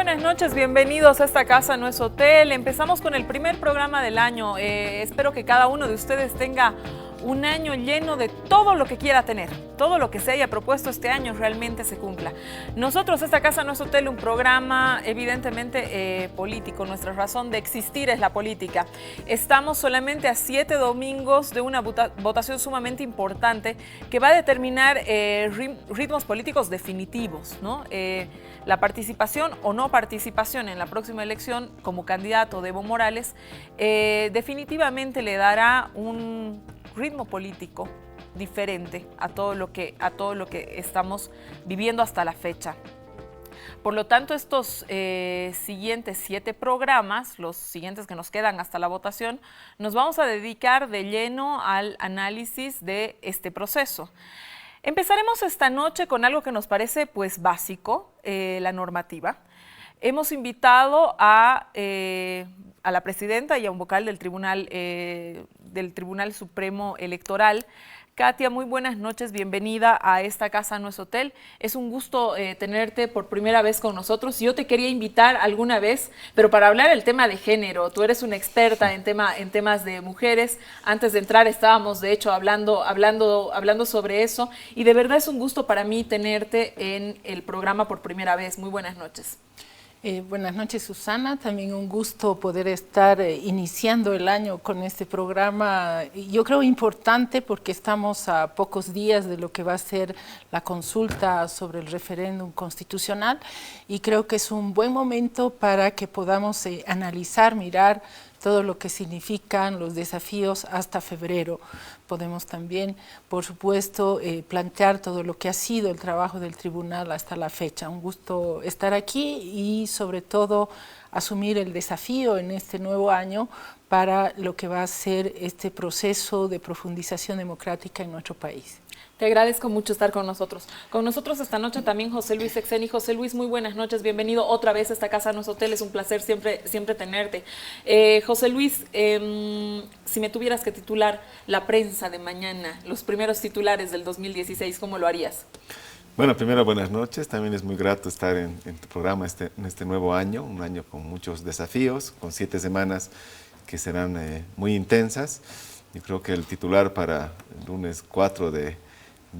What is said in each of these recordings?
buenas noches, bienvenidos a esta casa, no es hotel. Empezamos con el primer programa del año. Espero que cada uno de ustedes tenga un año lleno de todo lo que quiera tener. Todo lo que se haya propuesto este año realmente se cumpla. Nosotros, esta casa no es hotel, un programa evidentemente político. Nuestra razón de existir es la política. Estamos solamente a 7 domingos de una votación sumamente importante que va a determinar ritmos políticos definitivos, ¿no? La participación o no participación en la próxima elección como candidato de Evo Morales definitivamente le dará un ritmo político diferente a todo lo que estamos viviendo hasta la fecha. Por lo tanto, estos siguientes 7 programas, los siguientes que nos quedan hasta la votación, nos vamos a dedicar de lleno al análisis de este proceso. Empezaremos esta noche con algo que nos parece pues básico, la normativa. Hemos invitado a la presidenta y a un vocal del Tribunal Supremo Electoral. Katia, muy buenas noches, bienvenida a esta casa, no es hotel. Es un gusto tenerte por primera vez con nosotros. Yo te quería invitar alguna vez, pero para hablar del tema de género. Tú eres una experta en temas de mujeres. Antes de entrar estábamos, de hecho, hablando sobre eso. Y de verdad es un gusto para mí tenerte en el programa por primera vez. Muy buenas noches. Buenas noches, Susana. También un gusto poder estar iniciando el año con este programa. Yo creo importante porque estamos a pocos días de lo que va a ser la consulta sobre el referéndum constitucional y creo que es un buen momento para que podamos analizar, mirar todo lo que significan los desafíos hasta febrero. Podemos también, por supuesto, plantear todo lo que ha sido el trabajo del tribunal hasta la fecha. Un gusto estar aquí y, sobre todo, asumir el desafío en este nuevo año para lo que va a ser este proceso de profundización democrática en nuestro país. Te agradezco mucho estar con nosotros. Con nosotros esta noche también José Luis Exeni. José Luis, muy buenas noches, bienvenido otra vez a esta casa, no es hotel, es un placer siempre tenerte. José Luis, si me tuvieras que titular la prensa de mañana, los primeros titulares del 2016, ¿cómo lo harías? Bueno, primero buenas noches, también es muy grato estar en tu programa en este nuevo año, un año con muchos desafíos, con 7 semanas que serán muy intensas. Yo creo que el titular para el lunes 4 de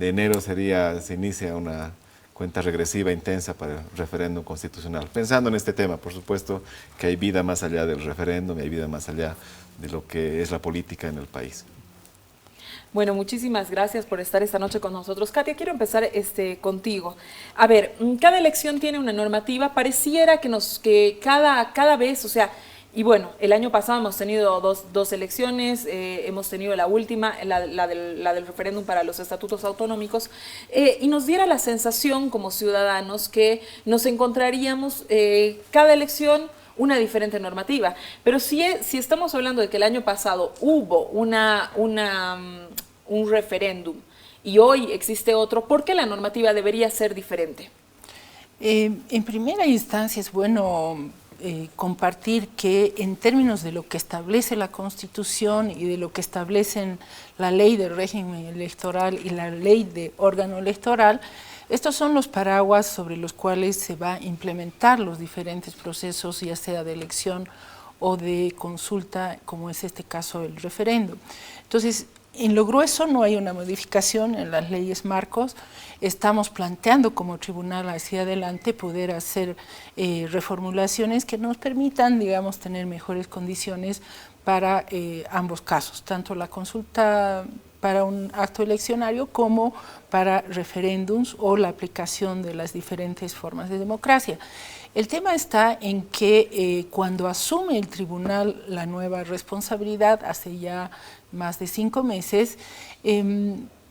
enero se inicia una cuenta regresiva intensa para el referéndum constitucional. Pensando en este tema, por supuesto que hay vida más allá del referéndum y hay vida más allá de lo que es la política en el país. Bueno, muchísimas gracias por estar esta noche con nosotros. Katia, quiero empezar contigo. A ver, cada elección tiene una normativa, pareciera que cada vez, o sea, y bueno, el año pasado hemos tenido dos elecciones, hemos tenido la última, la del referéndum para los estatutos autonómicos, y nos diera la sensación como ciudadanos que nos encontraríamos cada elección una diferente normativa. Pero si estamos hablando de que el año pasado hubo un referéndum y hoy existe otro, ¿por qué la normativa debería ser diferente? En primera instancia es bueno compartir que en términos de lo que establece la Constitución y de lo que establecen la ley del régimen electoral y la ley de órgano electoral, estos son los paraguas sobre los cuales se va a implementar los diferentes procesos, ya sea de elección o de consulta, como es este caso el referéndum. Entonces, en lo grueso no hay una modificación en las leyes marcos. Estamos planteando como tribunal hacia adelante poder hacer reformulaciones que nos permitan, digamos, tener mejores condiciones para ambos casos, tanto la consulta para un acto eleccionario como para referéndums o la aplicación de las diferentes formas de democracia. El tema está en que cuando asume el tribunal la nueva responsabilidad, hace ya más de 5 meses,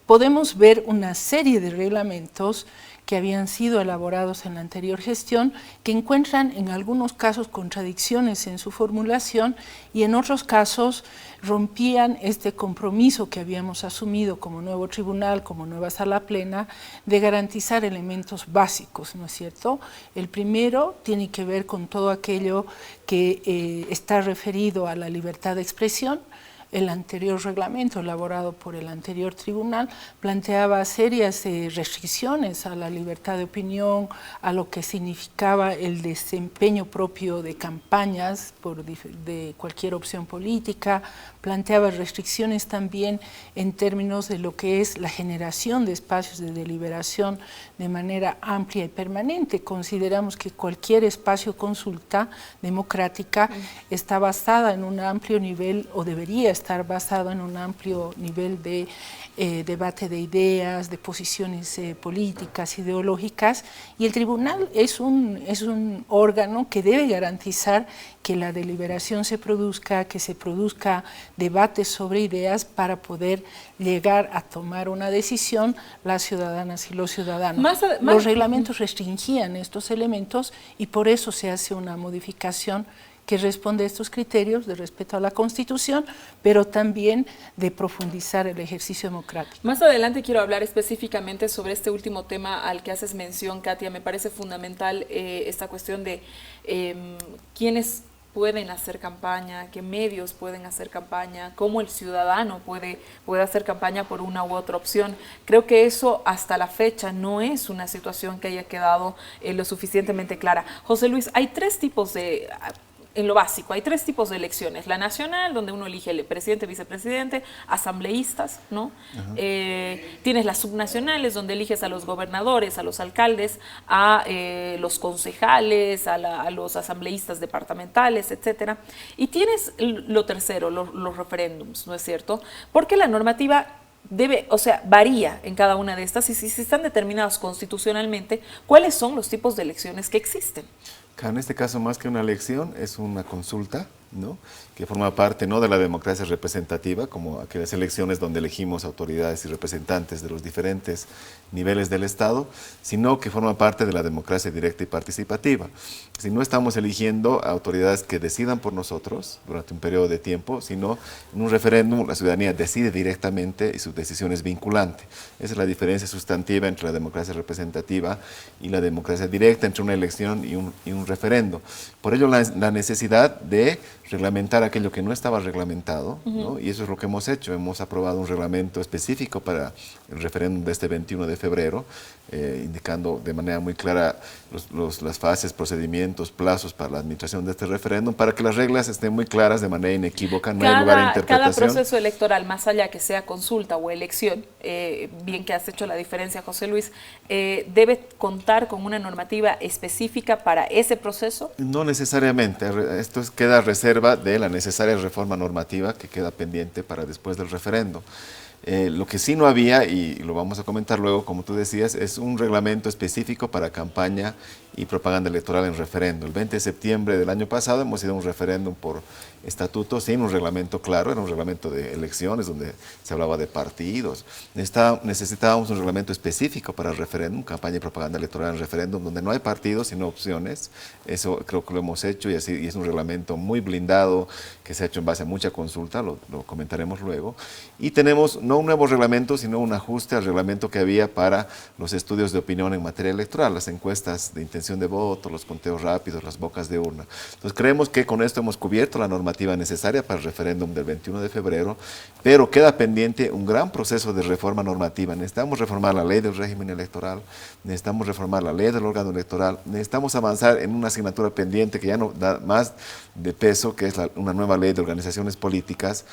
podemos ver una serie de reglamentos que habían sido elaborados en la anterior gestión, que encuentran en algunos casos contradicciones en su formulación y en otros casos rompían este compromiso que habíamos asumido como nuevo tribunal, como nueva sala plena, de garantizar elementos básicos, ¿no es cierto? El primero tiene que ver con todo aquello que está referido a la libertad de expresión, el anterior reglamento elaborado por el anterior tribunal planteaba serias restricciones a la libertad de opinión, a lo que significaba el desempeño propio de campañas de cualquier opción política, planteaba restricciones también en términos de lo que es la generación de espacios de deliberación de manera amplia y permanente. Consideramos que cualquier espacio consulta democrática está basada en un amplio nivel, o debería estar basado en un amplio nivel de debate de ideas, de posiciones políticas, ideológicas, y el tribunal es un órgano que debe garantizar que la deliberación se produzca, que se produzca debates sobre ideas para poder llegar a tomar una decisión las ciudadanas y los ciudadanos. Los reglamentos restringían estos elementos y por eso se hace una modificación que responde a estos criterios de respeto a la Constitución, pero también de profundizar el ejercicio democrático. Más adelante quiero hablar específicamente sobre este último tema al que haces mención, Katia. Me parece fundamental esta cuestión de quiénes pueden hacer campaña, qué medios pueden hacer campaña, cómo el ciudadano puede hacer campaña por una u otra opción. Creo que eso hasta la fecha no es una situación que haya quedado lo suficientemente clara. José Luis, hay tres tipos de... En lo básico, hay tres tipos de elecciones. La nacional, donde uno elige el presidente, vicepresidente, asambleístas, ¿no? Tienes las subnacionales, donde eliges a los gobernadores, a los alcaldes, a los concejales, a los asambleístas departamentales, etcétera. Y tienes lo tercero, los referéndums, ¿no es cierto? Porque la normativa varía en cada una de estas, y si están determinados constitucionalmente, ¿cuáles son los tipos de elecciones que existen? En este caso, más que una elección, es una consulta, ¿no?, que forma parte no de la democracia representativa, como aquellas elecciones donde elegimos autoridades y representantes de los diferentes niveles del Estado, sino que forma parte de la democracia directa y participativa. Si no estamos eligiendo autoridades que decidan por nosotros durante un periodo de tiempo, sino en un referéndum la ciudadanía decide directamente y su decisión es vinculante. Esa es la diferencia sustantiva entre la democracia representativa y la democracia directa, entre una elección y un referendo. Por ello la necesidad de reglamentar aquello que no estaba reglamentado, ¿no? Y eso es lo que hemos hecho. Hemos aprobado un reglamento específico para el referéndum de este 21 de febrero, indicando de manera muy clara las fases, procedimientos, plazos para la administración de este referéndum, para que las reglas estén muy claras de manera inequívoca, no hay lugar a interpretación. Cada proceso electoral, más allá que sea consulta o elección, bien que has hecho la diferencia, José Luis, ¿debe contar con una normativa específica para ese proceso? No necesariamente. Esto queda a reserva de la necesaria reforma normativa que queda pendiente para después del referendo. Lo que sí no había, y lo vamos a comentar luego, como tú decías, es un reglamento específico para campaña y propaganda electoral en referendo. El 20 de septiembre del año pasado hemos ido a un referéndum por estatuto sin un reglamento claro, era un reglamento de elecciones donde se hablaba de partidos. Necesitábamos un reglamento específico para el referéndum, campaña y propaganda electoral en referéndum, donde no hay partidos sino opciones. Eso creo que lo hemos hecho y es un reglamento muy blindado que se ha hecho en base a mucha consulta, lo comentaremos luego. Y tenemos no un nuevo reglamento, sino un ajuste al reglamento que había para los estudios de opinión en materia electoral, las encuestas de intención de voto, los conteos rápidos, las bocas de urna. Entonces creemos que con esto hemos cubierto la normativa necesaria para el referéndum del 21 de febrero, pero queda pendiente un gran proceso de reforma normativa. Necesitamos reformar la ley del régimen electoral, necesitamos reformar la ley del órgano electoral, necesitamos avanzar en una asignatura pendiente que ya no da más de peso, que es una nueva ley de organizaciones políticas.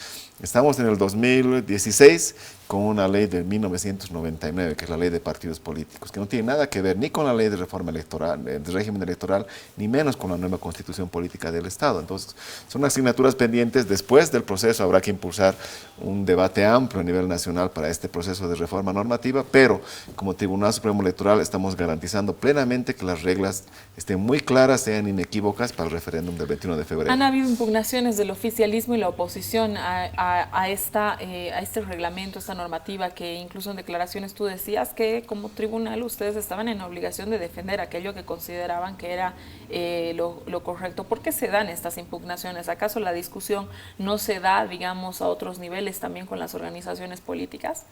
Estamos en el 2016 con una ley de 1999, que es la ley de partidos políticos, que no tiene nada que ver ni con la ley de reforma electoral, de régimen electoral, ni menos con la nueva constitución política del Estado. Entonces, son asignaturas pendientes. Después del proceso habrá que impulsar un debate amplio a nivel nacional para este proceso de reforma normativa, pero como Tribunal Supremo Electoral estamos garantizando plenamente que las reglas estén muy claras, sean inequívocas para el referéndum del 21 de febrero. Han habido impugnaciones del oficialismo y la oposición a este reglamento, esta normativa que incluso en declaraciones tú decías que como tribunal ustedes estaban en obligación de defender aquello que consideraban que era lo correcto. ¿Por qué se dan estas impugnaciones? ¿Acaso la discusión no se da, digamos, a otros niveles también con las organizaciones políticas?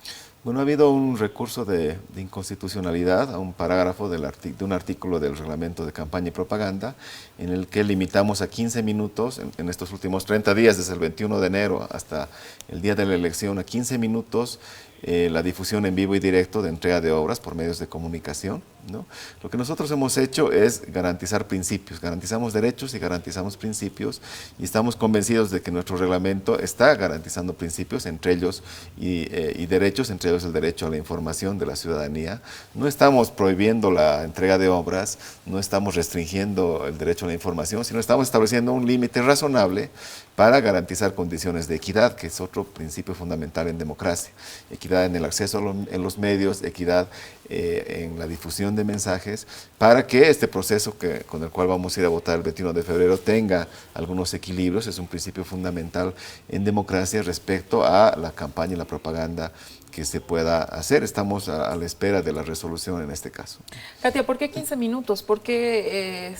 Bueno, ha habido un recurso de inconstitucionalidad a un parágrafo de un artículo del reglamento de campaña y propaganda en el que limitamos a 15 minutos en estos últimos 30 días, desde el 21 de enero hasta el día de la elección, a 15 minutos la difusión en vivo y directo de entrega de obras por medios de comunicación, ¿no? Lo que nosotros hemos hecho es garantizar principios, garantizamos derechos y garantizamos principios, y estamos convencidos de que nuestro reglamento está garantizando principios, entre ellos y derechos, entre ellos el derecho a la información de la ciudadanía. No estamos prohibiendo la entrega de obras, no estamos restringiendo el derecho a la información, sino estamos estableciendo un límite razonable para garantizar condiciones de equidad, que es otro principio fundamental en democracia. Equidad en el acceso en los medios, equidad en la difusión de mensajes, para que este proceso con el cual vamos a ir a votar el 21 de febrero tenga algunos equilibrios. Es un principio fundamental en democracia respecto a la campaña y la propaganda que se pueda hacer. Estamos a la espera de la resolución en este caso. Katia, ¿por qué 15 minutos? ¿Por qué,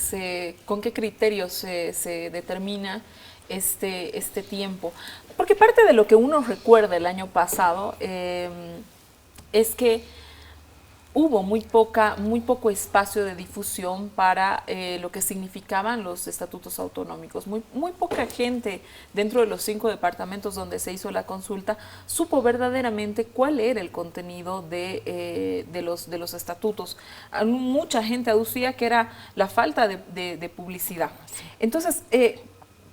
con qué criterios se determina este tiempo? Porque parte de lo que uno recuerda el año pasado es que hubo muy poco espacio de difusión para lo que significaban los estatutos autonómicos. Muy poca gente dentro de los 5 departamentos donde se hizo la consulta supo verdaderamente cuál era el contenido de los estatutos. Mucha gente aducía que era la falta de publicidad. Entonces,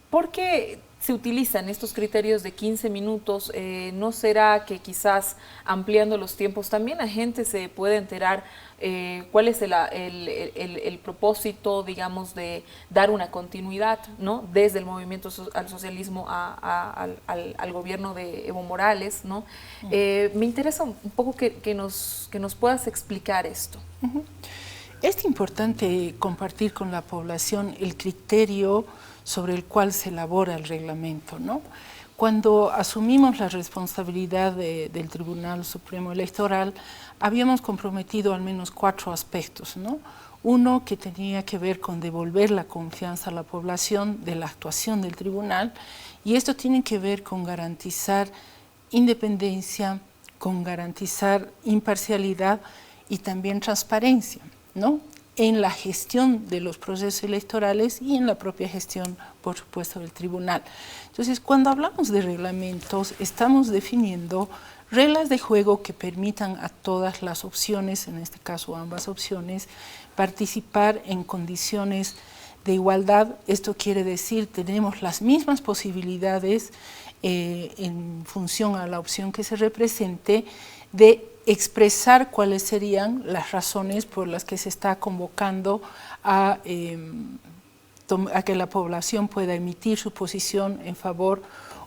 ¿por qué se utilizan estos criterios de 15 minutos? ¿No será que quizás ampliando los tiempos también la gente se puede enterar cuál es el propósito, digamos, de dar una continuidad, ¿no?, desde el movimiento al socialismo al gobierno de Evo Morales, ¿no? Me interesa un poco que nos puedas explicar esto. Es importante compartir con la población el criterio sobre el cual se elabora el reglamento, ¿no? Cuando asumimos la responsabilidad del Tribunal Supremo Electoral, habíamos comprometido al menos 4 aspectos, ¿no? Uno, que tenía que ver con devolver la confianza a la población de la actuación del tribunal, y esto tiene que ver con garantizar independencia, con garantizar imparcialidad y también transparencia, ¿no?, en la gestión de los procesos electorales y en la propia gestión, por supuesto, del tribunal. Entonces, cuando hablamos de reglamentos, estamos definiendo reglas de juego que permitan a todas las opciones, en este caso ambas opciones, participar en condiciones de igualdad. Esto quiere decir, tenemos las mismas posibilidades en función a la opción que se represente, de expresar cuáles serían las razones por las que se está convocando a que la población pueda emitir su posición en favor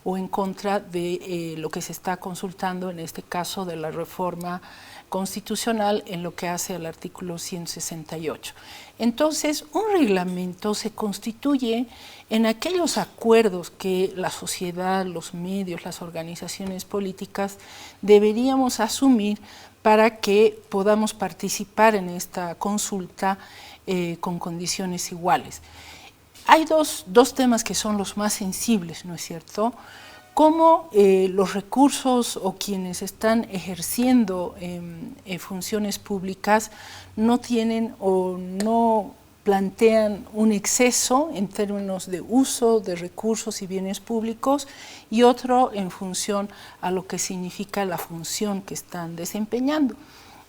o en contra de lo que se está consultando, en este caso de la reforma constitucional en lo que hace al artículo 168. Entonces, un reglamento se constituye en aquellos acuerdos que la sociedad, los medios, las organizaciones políticas deberíamos asumir para que podamos participar en esta consulta con condiciones iguales. Hay dos temas que son los más sensibles, ¿no es cierto? Cómo los recursos o quienes están ejerciendo funciones públicas no tienen o no plantean un exceso en términos de uso de recursos y bienes públicos, y otro en función a lo que significa la función que están desempeñando.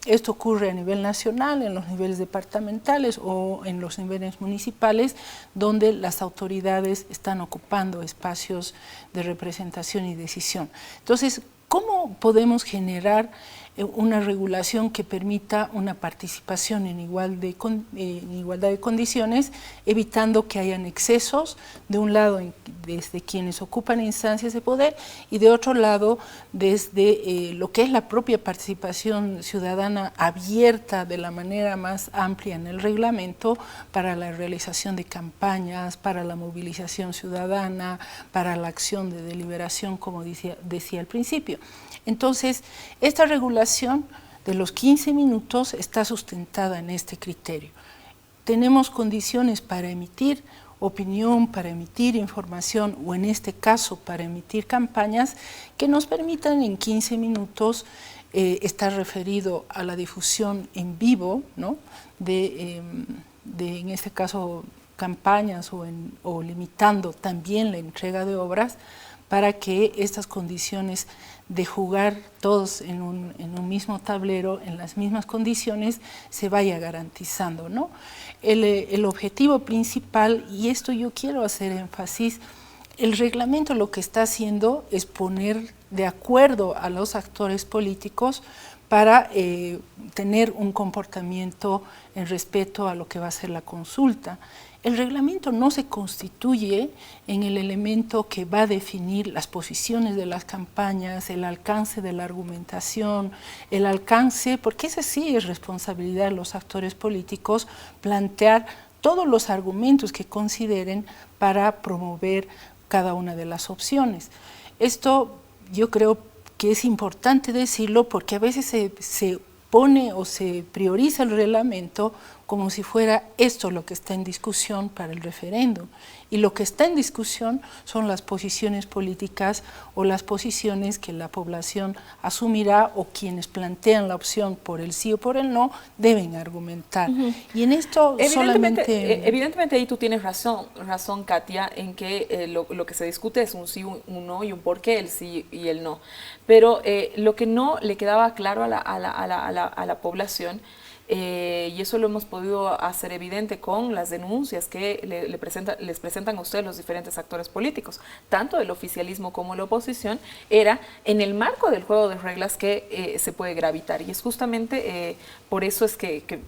Esto ocurre a nivel nacional, en los niveles departamentales o en los niveles municipales, donde las autoridades están ocupando espacios de representación y decisión. Entonces, ¿cómo podemos generar una regulación que permita una participación en igualdad de condiciones, evitando que hayan excesos, de un lado desde quienes ocupan instancias de poder y de otro lado desde lo que es la propia participación ciudadana abierta de la manera más amplia en el reglamento para la realización de campañas, para la movilización ciudadana, para la acción de deliberación, como decía al principio. Entonces, esta regulación de los 15 minutos está sustentada en este criterio. Tenemos condiciones para emitir opinión, para emitir información o en este caso para emitir campañas que nos permitan en 15 minutos estar referido a la difusión en vivo, ¿no? En este caso campañas o limitando también la entrega de obras para que estas condiciones de jugar todos en un mismo tablero, en las mismas condiciones, se vaya garantizando, ¿no? El objetivo principal, y esto yo quiero hacer énfasis, el reglamento lo que está haciendo es poner de acuerdo a los actores políticos para tener un comportamiento en respeto a lo que va a ser la consulta. El reglamento no se constituye en el elemento que va a definir las posiciones de las campañas, el alcance de la argumentación, el alcance, porque esa sí es responsabilidad de los actores políticos, plantear todos los argumentos que consideren para promover cada una de las opciones. Esto yo creo que es importante decirlo porque a veces se pone o se prioriza el reglamento como si fuera esto lo que está en discusión para el referéndum. Y lo que está en discusión son las posiciones políticas o las posiciones que la población asumirá o quienes plantean la opción por el sí o por el no deben argumentar. Y en esto Evidentemente ahí tú tienes razón Katia, en que lo que se discute es un sí, un no y un por qué el sí y el no. Pero lo que no le quedaba claro a la población, y eso lo hemos podido hacer evidente con las denuncias que les presentan a ustedes los diferentes actores políticos, tanto el oficialismo como la oposición, era en el marco del juego de reglas que se puede gravitar. Y es justamente por eso es que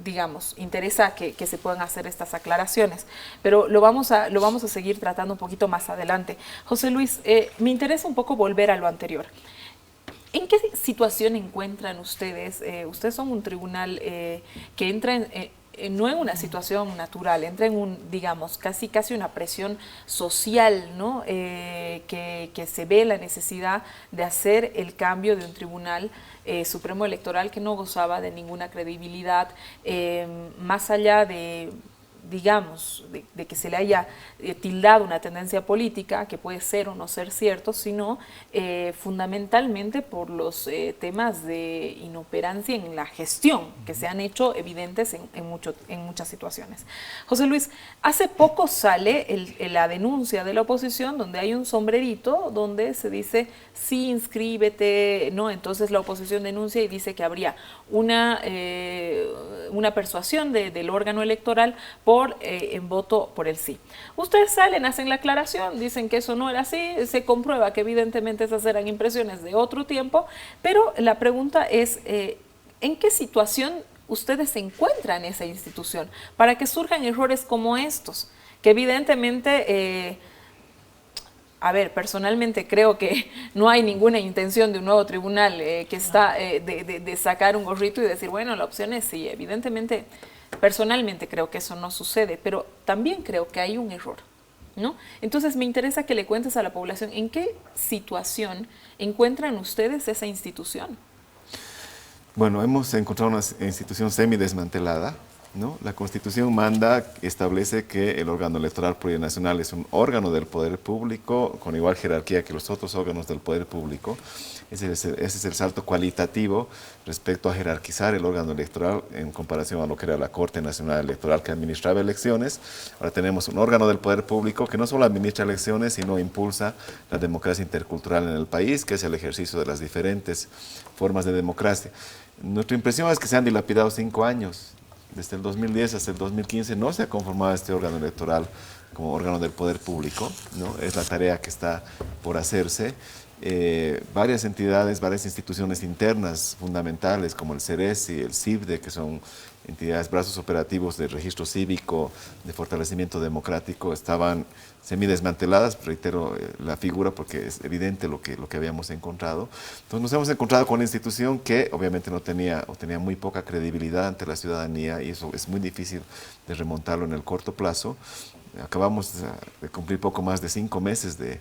digamos, interesa que se puedan hacer estas aclaraciones, pero lo vamos a seguir tratando un poquito más adelante. José Luis, me interesa un poco volver a lo anterior. ¿En qué situación encuentran ustedes? Ustedes son un tribunal que entra no en una situación natural, entra en digamos, casi una presión social, ¿no? Que se ve la necesidad de hacer el cambio de un tribunal supremo electoral que no gozaba de ninguna credibilidad, más allá de, digamos, de que se le haya tildado una tendencia política, que puede ser o no ser cierto, sino fundamentalmente por los temas de inoperancia en la gestión, que se han hecho evidentes en muchas situaciones. José Luis, hace poco sale la denuncia de la oposición, donde hay un sombrerito, donde se dice, sí, inscríbete, ¿no? Entonces la oposición denuncia y dice que habría una persuasión del órgano electoral en voto por el sí. Ustedes salen, hacen la aclaración, dicen que eso no era así, se comprueba que evidentemente esas eran impresiones de otro tiempo, pero la pregunta es, ¿en qué situación ustedes se encuentran en esa institución para que surjan errores como estos? Que evidentemente, a ver, personalmente creo que no hay ninguna intención de un nuevo tribunal que está de sacar un gorrito y decir, bueno, la opción es sí, evidentemente. Personalmente creo que eso no sucede, pero también creo que hay un error, ¿no? Entonces me interesa que le cuentes a la población en qué situación encuentran ustedes esa institución. Bueno, hemos encontrado una institución semidesmantelada, ¿no? La Constitución establece que el órgano electoral plurinacional es un órgano del poder público con igual jerarquía que los otros órganos del poder público. Ese es el salto cualitativo respecto a jerarquizar el órgano electoral en comparación a lo que era la Corte Nacional Electoral que administraba elecciones. Ahora tenemos un órgano del poder público que no solo administra elecciones, sino impulsa la democracia intercultural en el país, que es el ejercicio de las diferentes formas de democracia. Nuestra impresión es que se han dilapidado 5 años. Desde el 2010 hasta el 2015 no se ha conformado este órgano electoral como órgano del poder público, ¿no? Es la tarea que está por hacerse varias entidades, varias instituciones internas fundamentales como el CERESI, el CIBDE, que son entidades, brazos operativos de registro cívico, de fortalecimiento democrático, estaban semidesmanteladas, reitero la figura porque es evidente lo que habíamos encontrado. Entonces nos hemos encontrado con una institución que obviamente no tenía o tenía muy poca credibilidad ante la ciudadanía, y eso es muy difícil de remontarlo en el corto plazo. Acabamos de cumplir poco más de 5 meses de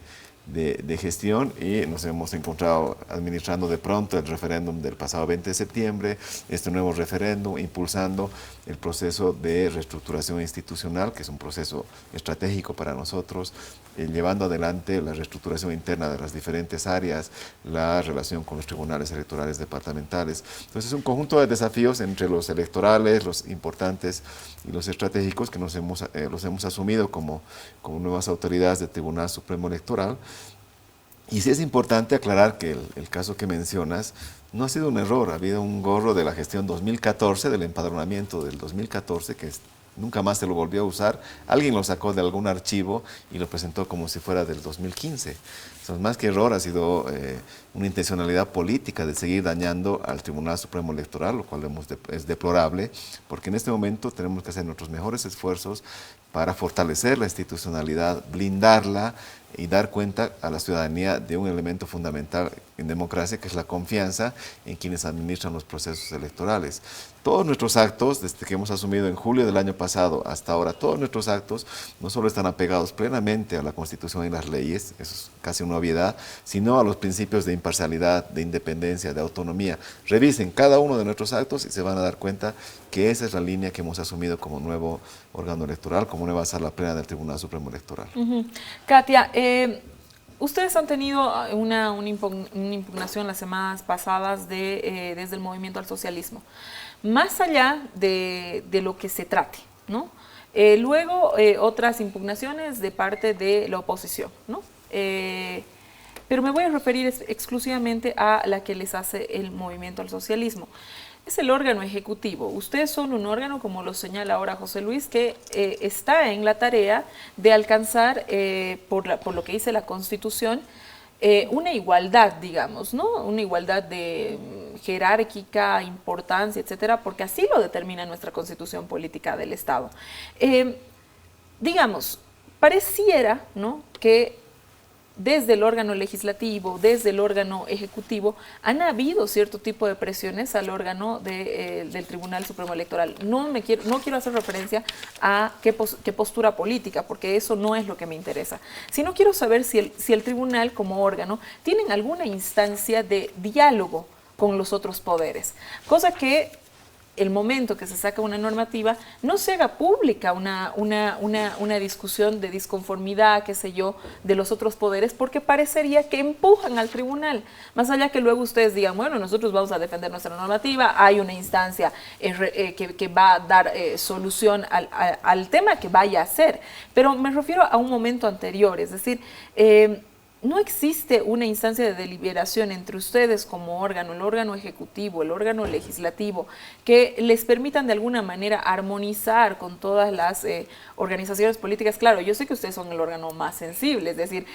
gestión y nos hemos encontrado administrando de pronto el referéndum del pasado 20 de septiembre, este nuevo referéndum, impulsando el proceso de reestructuración institucional, que es un proceso estratégico para nosotros, llevando adelante la reestructuración interna de las diferentes áreas, la relación con los tribunales electorales departamentales. Entonces es un conjunto de desafíos entre los electorales, los importantes y los estratégicos que los hemos asumido como nuevas autoridades del Tribunal Supremo Electoral. Y sí es importante aclarar que el caso que mencionas no ha sido un error, ha habido un gorro de la gestión 2014, del empadronamiento del 2014, que nunca más se lo volvió a usar. Alguien lo sacó de algún archivo y lo presentó como si fuera del 2015. Entonces, más que error, ha sido una intencionalidad política de seguir dañando al Tribunal Supremo Electoral, lo cual es deplorable, porque en este momento tenemos que hacer nuestros mejores esfuerzos para fortalecer la institucionalidad, blindarla y dar cuenta a la ciudadanía de un elemento fundamental en democracia, que es la confianza en quienes administran los procesos electorales. Todos nuestros actos, desde que hemos asumido en julio del año pasado hasta ahora, todos nuestros actos no solo están apegados plenamente a la Constitución y las leyes, eso es casi una obviedad, sino a los principios de imparcialidad, de independencia, de autonomía. Revisen cada uno de nuestros actos y se van a dar cuenta que esa es la línea que hemos asumido como nuevo órgano electoral, como nueva sala plena del Tribunal Supremo Electoral. Katia, ustedes han tenido una impugnación las semanas pasadas desde el movimiento al socialismo. Más allá de lo que se trate, ¿no? Luego otras impugnaciones de parte de la oposición, ¿no? Pero me voy a referir exclusivamente a la que les hace el movimiento al socialismo. Es el órgano ejecutivo. Ustedes son un órgano, como lo señala ahora José Luis, que está en la tarea de alcanzar, por lo que dice la Constitución, una igualdad, digamos, ¿no? Una igualdad de jerárquica, importancia, etcétera, porque así lo determina nuestra Constitución Política del Estado. Digamos, pareciera, ¿no?, que desde el órgano legislativo, desde el órgano ejecutivo, han habido cierto tipo de presiones al órgano del Tribunal Supremo Electoral. No quiero hacer referencia a qué postura política, porque eso no es lo que me interesa, sino quiero saber si el tribunal como órgano tiene alguna instancia de diálogo con los otros poderes, cosa que el momento que se saca una normativa no se haga pública una discusión de disconformidad, qué sé yo, de los otros poderes, porque parecería que empujan al tribunal, más allá que luego ustedes digan, bueno, nosotros vamos a defender nuestra normativa, hay una instancia que va a dar solución al tema que vaya a ser, pero me refiero a un momento anterior, es decir, no existe una instancia de deliberación entre ustedes como órgano, el órgano ejecutivo, el órgano legislativo, que les permitan de alguna manera armonizar con todas las organizaciones políticas. Claro, yo sé que ustedes son el órgano más sensible, es decir,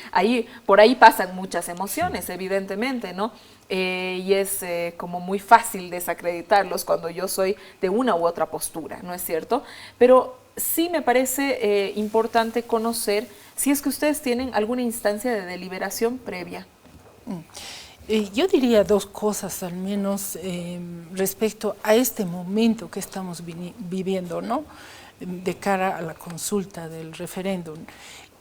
por ahí pasan muchas emociones, evidentemente, ¿no? Y es como muy fácil desacreditarlos cuando yo soy de una u otra postura, ¿no es cierto? Pero sí me parece importante conocer si es que ustedes tienen alguna instancia de deliberación previa. Yo diría dos cosas, al menos, respecto a este momento que estamos viviendo, ¿no?, de cara a la consulta del referéndum.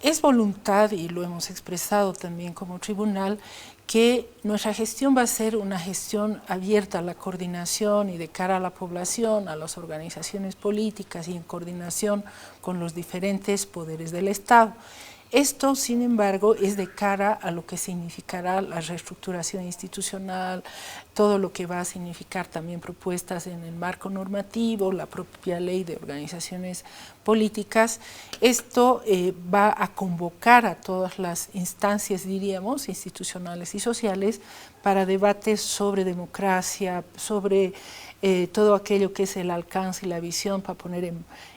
Es voluntad, y lo hemos expresado también como tribunal, que nuestra gestión va a ser una gestión abierta a la coordinación y de cara a la población, a las organizaciones políticas y en coordinación con los diferentes poderes del Estado. Esto, sin embargo, es de cara a lo que significará la reestructuración institucional, todo lo que va a significar también propuestas en el marco normativo, la propia ley de organizaciones políticas. Esto va a convocar a todas las instancias, diríamos, institucionales y sociales, para debates sobre democracia, sobre todo aquello que es el alcance y la visión para poner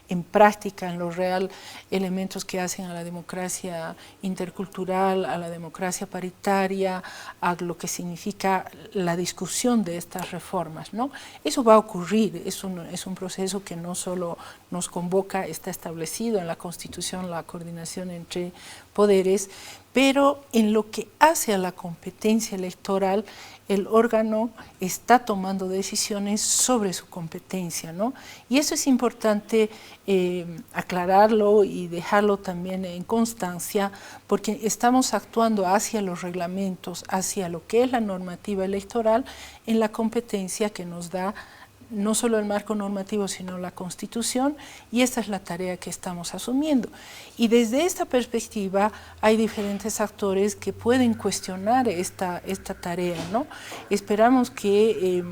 en práctica, en lo real, elementos que hacen a la democracia intercultural, a la democracia paritaria, a lo que significa la discusión de estas reformas, ¿no? Eso va a ocurrir, es un proceso que no solo nos convoca, está establecido en la Constitución, la coordinación entre poderes, pero en lo que hace a la competencia electoral, el órgano está tomando decisiones sobre su competencia, ¿no? Y eso es importante aclararlo y dejarlo también en constancia, porque estamos actuando hacia los reglamentos, hacia lo que es la normativa electoral, en la competencia que nos da no solo el marco normativo, sino la Constitución, y esta es la tarea que estamos asumiendo. Y desde esta perspectiva hay diferentes actores que pueden cuestionar esta tarea, ¿no? Esperamos que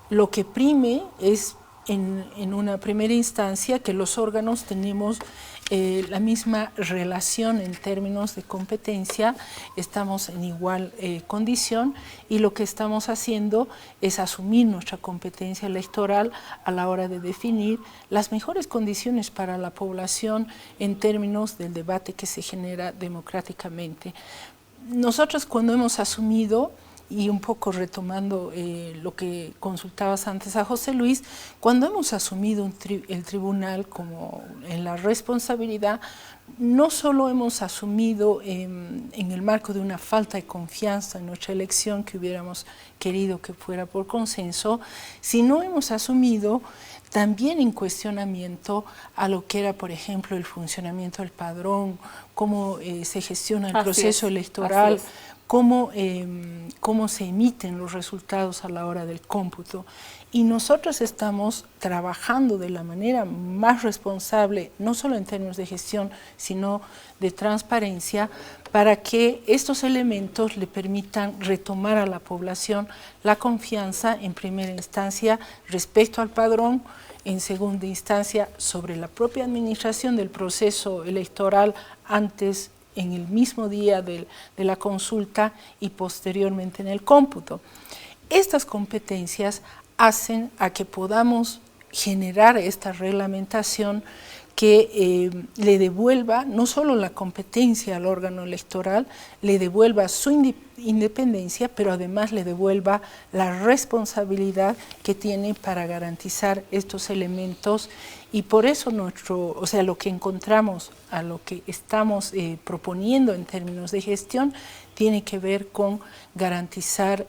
lo que prime es en una primera instancia que los órganos tenemos la misma relación en términos de competencia, estamos en igual condición, y lo que estamos haciendo es asumir nuestra competencia electoral a la hora de definir las mejores condiciones para la población en términos del debate que se genera democráticamente. Nosotros, cuando hemos asumido, y un poco retomando lo que consultabas antes a José Luis, cuando hemos asumido el tribunal como en la responsabilidad, no solo hemos asumido en el marco de una falta de confianza en nuestra elección, que hubiéramos querido que fuera por consenso, sino hemos asumido también en cuestionamiento a lo que era, por ejemplo, el funcionamiento del padrón, cómo se gestiona el proceso electoral, cómo se emiten los resultados a la hora del cómputo. Y nosotros estamos trabajando de la manera más responsable, no solo en términos de gestión, sino de transparencia, para que estos elementos le permitan retomar a la población la confianza, en primera instancia, respecto al padrón, en segunda instancia, sobre la propia administración del proceso electoral antes, en el mismo día de la consulta, y posteriormente en el cómputo. Estas competencias hacen a que podamos generar esta reglamentación que le devuelva no solo la competencia al órgano electoral, le devuelva su independencia, pero además le devuelva la responsabilidad que tiene para garantizar estos elementos. Y por eso lo que encontramos, a lo que estamos proponiendo en términos de gestión, tiene que ver con garantizar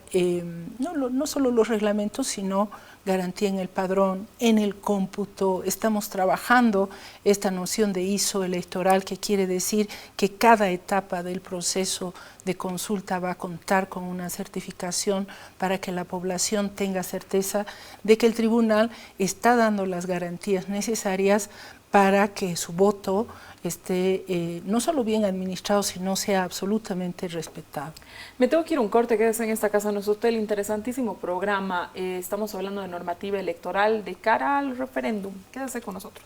no solo los reglamentos, sino garantía en el padrón, en el cómputo. Estamos trabajando esta noción de ISO electoral, que quiere decir que cada etapa del proceso de consulta va a contar con una certificación para que la población tenga certeza de que el tribunal está dando las garantías necesarias para que su voto esté no solo bien administrado, sino sea absolutamente respetado. Me tengo que ir a un corte, quédese en esta casa, nuestro hotel, interesantísimo programa. Estamos hablando de normativa electoral de cara al referéndum. Quédese con nosotros.